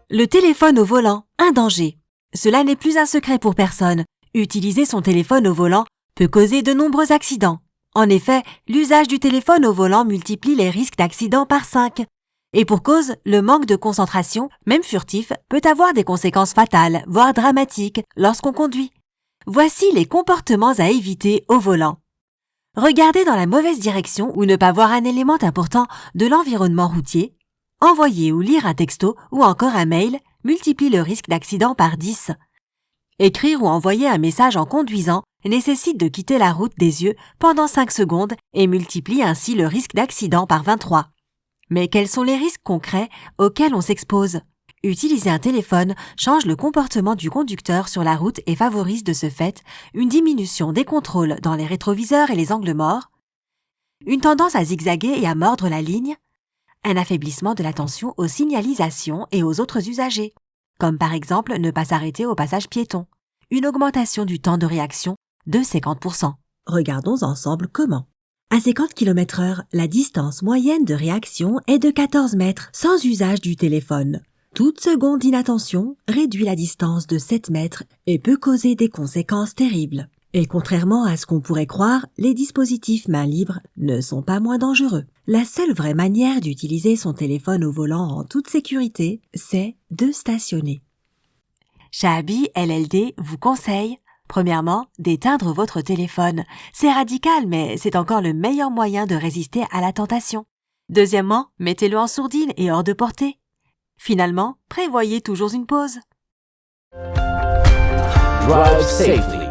Le téléphone au volant, un danger. Cela n'est plus un secret pour personne. Utiliser son téléphone au volant peut causer de nombreux accidents. En effet, l'usage du téléphone au volant multiplie les risques d'accident par 5. Et pour cause, le manque de concentration, même furtif, peut avoir des conséquences fatales, voire dramatiques, lorsqu'on conduit. Voici les comportements à éviter au volant. Regarder dans la mauvaise direction ou ne pas voir un élément important de l'environnement routier. Envoyer ou lire un texto ou encore un mail multiplie le risque d'accident par 10. Écrire ou envoyer un message en conduisant nécessite de quitter la route des yeux pendant 5 secondes et multiplie ainsi le risque d'accident par 23. Mais quels sont les risques concrets auxquels on s'expose? Utiliser un téléphone change le comportement du conducteur sur la route et favorise de ce fait une diminution des contrôles dans les rétroviseurs et les angles morts, une tendance à zigzaguer et à mordre la ligne, un affaiblissement de l'attention aux signalisations et aux autres usagers, comme par exemple ne pas s'arrêter au passage piéton, une augmentation du temps de réaction de 50%. Regardons ensemble comment. À 50 km/h, la distance moyenne de réaction est de 14 mètres sans usage du téléphone. Toute seconde d'inattention réduit la distance de 7 mètres et peut causer des conséquences terribles. Et contrairement à ce qu'on pourrait croire, les dispositifs main libre ne sont pas moins dangereux. La seule vraie manière d'utiliser son téléphone au volant en toute sécurité, c'est de stationner. Shahabi LLD vous conseille, premièrement, d'éteindre votre téléphone. C'est radical, mais c'est encore le meilleur moyen de résister à la tentation. Deuxièmement, mettez-le en sourdine et hors de portée. Finalement, prévoyez toujours une pause. Drive safely.